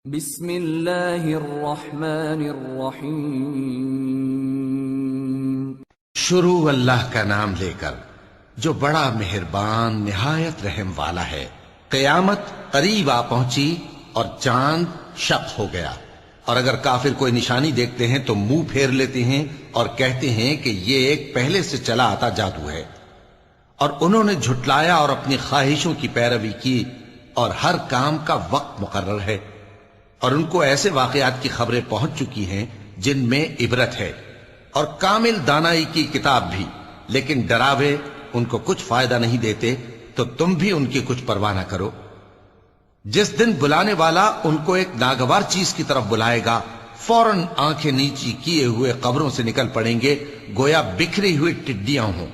بسم اللہ الرحمن الرحیم۔ شروع اللہ کا نام لے کر جو بڑا مہربان نہایت رحم والا ہے۔ قیامت قریب آ پہنچی اور چاند شق ہو گیا، اور اگر کافر کوئی نشانی دیکھتے ہیں تو منہ پھیر لیتے ہیں اور کہتے ہیں کہ یہ ایک پہلے سے چلا آتا جادو ہے، اور انہوں نے جھٹلایا اور اپنی خواہشوں کی پیروی کی، اور ہر کام کا وقت مقرر ہے، اور ان کو ایسے واقعات کی خبریں پہنچ چکی ہیں جن میں عبرت ہے، اور کامل دانائی کی کتاب بھی، لیکن ڈراوے ان کو کچھ فائدہ نہیں دیتے، تو تم بھی ان کی کچھ پرواہ نہ کرو۔ جس دن بلانے والا ان کو ایک ناگوار چیز کی طرف بلائے گا، فوراً آنکھیں نیچی کیے ہوئے قبروں سے نکل پڑیں گے گویا بکھری ہوئی ٹڈیاں ہوں۔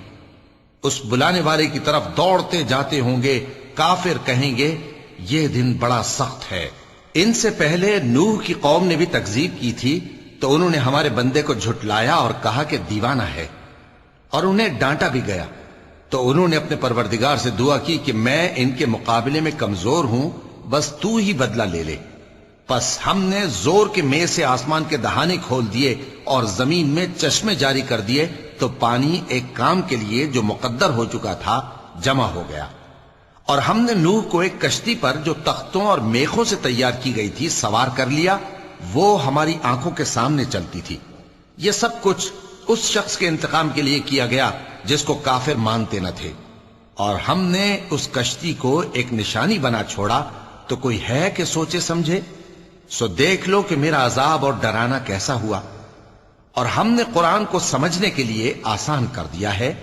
اس بلانے والے کی طرف دوڑتے جاتے ہوں گے۔ کافر کہیں گے یہ دن بڑا سخت ہے۔ ان سے پہلے نوح کی قوم نے بھی تکذیب کی تھی، تو انہوں نے ہمارے بندے کو جھٹلایا اور کہا کہ دیوانہ ہے، اور انہیں ڈانٹا بھی گیا۔ تو انہوں نے اپنے پروردگار سے دعا کی کہ میں ان کے مقابلے میں کمزور ہوں، بس تو ہی بدلہ لے لے۔ پس ہم نے زور کے میل سے آسمان کے دہانے کھول دیے اور زمین میں چشمے جاری کر دیے، تو پانی ایک کام کے لیے جو مقدر ہو چکا تھا جمع ہو گیا۔ اور ہم نے نوح کو ایک کشتی پر جو تختوں اور میخوں سے تیار کی گئی تھی سوار کر لیا، وہ ہماری آنکھوں کے سامنے چلتی تھی۔ یہ سب کچھ اس شخص کے انتقام کے لیے کیا گیا جس کو کافر مانتے نہ تھے، اور ہم نے اس کشتی کو ایک نشانی بنا چھوڑا، تو کوئی ہے کہ سوچے سمجھے؟ سو دیکھ لو کہ میرا عذاب اور ڈرانا کیسا ہوا۔ اور ہم نے قرآن کو سمجھنے کے لیے آسان کر دیا ہے،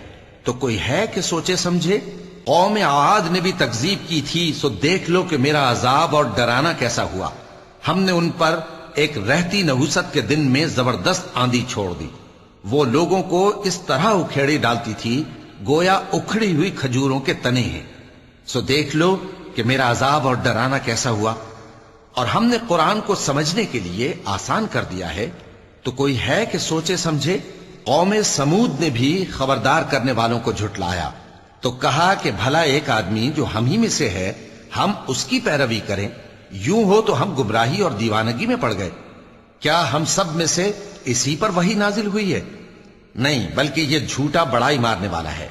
تو کوئی ہے کہ سوچے سمجھے؟ قوم عاد نے بھی تکذیب کی تھی، سو دیکھ لو کہ میرا عذاب اور ڈرانا کیسا ہوا۔ ہم نے ان پر ایک رہتی نحوست کے دن میں زبردست آندھی چھوڑ دی، وہ لوگوں کو اس طرح اکھیڑی ڈالتی تھی گویا اکھڑی ہوئی کھجوروں کے تنے ہیں۔ سو دیکھ لو کہ میرا عذاب اور ڈرانا کیسا ہوا۔ اور ہم نے قرآن کو سمجھنے کے لیے آسان کر دیا ہے، تو کوئی ہے کہ سوچے سمجھے؟ قوم سمود نے بھی خبردار کرنے والوں کو جھٹلایا، تو کہا کہ بھلا ایک آدمی جو ہم ہی میں سے ہے، ہم اس کی پیروی کریں؟ یوں ہو تو ہم گمراہی اور دیوانگی میں پڑ گئے۔ کیا ہم سب میں سے اسی پر وحی نازل ہوئی ہے؟ نہیں، بلکہ یہ جھوٹا بڑائی مارنے والا ہے۔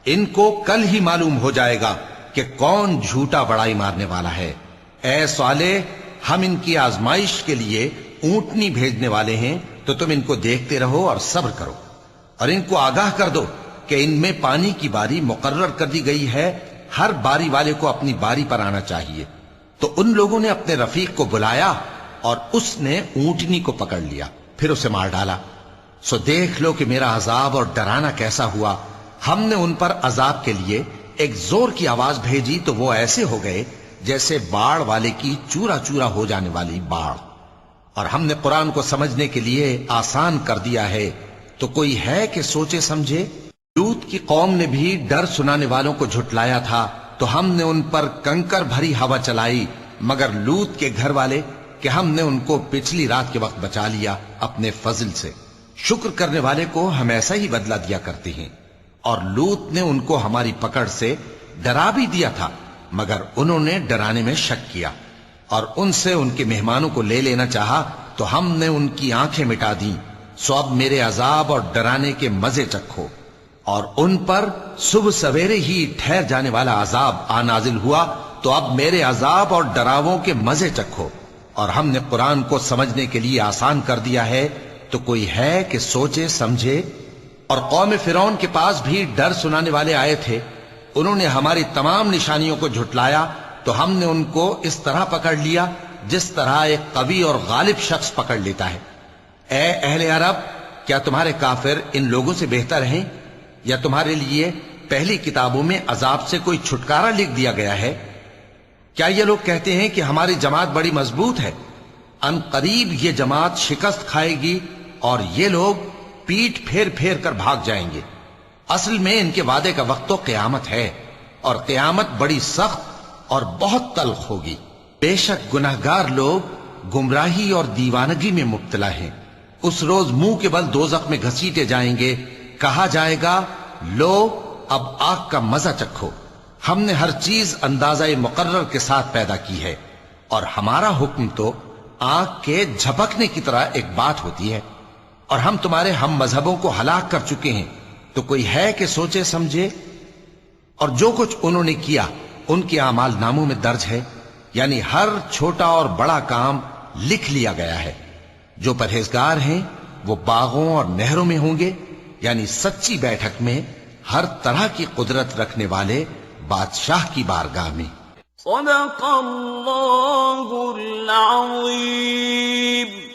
ان کو کل ہی معلوم ہو جائے گا کہ کون جھوٹا بڑائی مارنے والا ہے۔ اے صالح، ہم ان کی آزمائش کے لیے اونٹنی بھیجنے والے ہیں، تو تم ان کو دیکھتے رہو اور صبر کرو، اور ان کو آگاہ کر دو کہ ان میں پانی کی باری مقرر کر دی گئی ہے، ہر باری والے کو اپنی باری پر آنا چاہیے۔ تو ان لوگوں نے اپنے رفیق کو بلایا، اور اس نے اونٹنی کو پکڑ لیا، پھر اسے مار ڈالا۔ سو دیکھ لو کہ میرا عذاب اور ڈرانا کیسا ہوا۔ ہم نے ان پر عذاب کے لیے ایک زور کی آواز بھیجی، تو وہ ایسے ہو گئے جیسے باڑ والے کی چورا چورا ہو جانے والی باڑ۔ اور ہم نے قرآن کو سمجھنے کے لیے آسان کر دیا ہے، تو کوئی ہے کہ سوچے سمجھے؟ لوط کی قوم نے بھی ڈر سنانے والوں کو جھٹلایا تھا، تو ہم نے ان پر کنکر بھری ہوا چلائی، مگر لوط کے گھر والے کہ ہم نے ان کو پچھلی رات کے وقت بچا لیا اپنے فضل سے۔ شکر کرنے والے کو ہم ایسا ہی بدلہ دیا کرتے ہیں۔ اور لوط نے ان کو ہماری پکڑ سے ڈرا بھی دیا تھا، مگر انہوں نے ڈرانے میں شک کیا، اور ان سے ان کے مہمانوں کو لے لینا چاہا، تو ہم نے ان کی آنکھیں مٹا دیں۔ سو اب میرے عذاب اور ڈرانے کے مزے چکھو۔ اور ان پر صبح سویرے ہی ٹھہر جانے والا عذاب آ نازل ہوا، تو اب میرے عذاب اور ڈراووں کے مزے چکھو۔ اور ہم نے قرآن کو سمجھنے کے لیے آسان کر دیا ہے، تو کوئی ہے کہ سوچے سمجھے؟ اور قوم فرعون کے پاس بھی ڈر سنانے والے آئے تھے، انہوں نے ہماری تمام نشانیوں کو جھٹلایا، تو ہم نے ان کو اس طرح پکڑ لیا جس طرح ایک قوی اور غالب شخص پکڑ لیتا ہے۔ اے اہل عرب، کیا تمہارے کافر ان لوگوں سے بہتر ہیں؟ یا تمہارے لیے پہلی کتابوں میں عذاب سے کوئی چھٹکارا لکھ دیا گیا ہے؟ کیا یہ لوگ کہتے ہیں کہ ہماری جماعت بڑی مضبوط ہے؟ ان قریب یہ جماعت شکست کھائے گی، اور یہ لوگ پیٹ پھیر پھیر کر بھاگ جائیں گے۔ اصل میں ان کے وعدے کا وقت تو قیامت ہے، اور قیامت بڑی سخت اور بہت تلخ ہوگی۔ بے شک گناہگار لوگ گمراہی اور دیوانگی میں مبتلا ہیں۔ اس روز منہ کے بل دوزخ میں گھسیٹے جائیں گے، کہا جائے گا لو اب آگ کا مزہ چکھو۔ ہم نے ہر چیز اندازہ مقرر کے ساتھ پیدا کی ہے، اور ہمارا حکم تو آنکھ کے جھپکنے کی طرح ایک بات ہوتی ہے، اور ہم تمہارے ہم مذہبوں کو ہلاک کر چکے ہیں، تو کوئی ہے کہ سوچے سمجھے؟ اور جو کچھ انہوں نے کیا ان کے اعمال ناموں میں درج ہے، یعنی ہر چھوٹا اور بڑا کام لکھ لیا گیا ہے۔ جو پرہیزگار ہیں وہ باغوں اور نہروں میں ہوں گے، یعنی سچی بیٹھک میں، ہر طرح کی قدرت رکھنے والے بادشاہ کی بارگاہ میں۔ صدق اللہ العظیم۔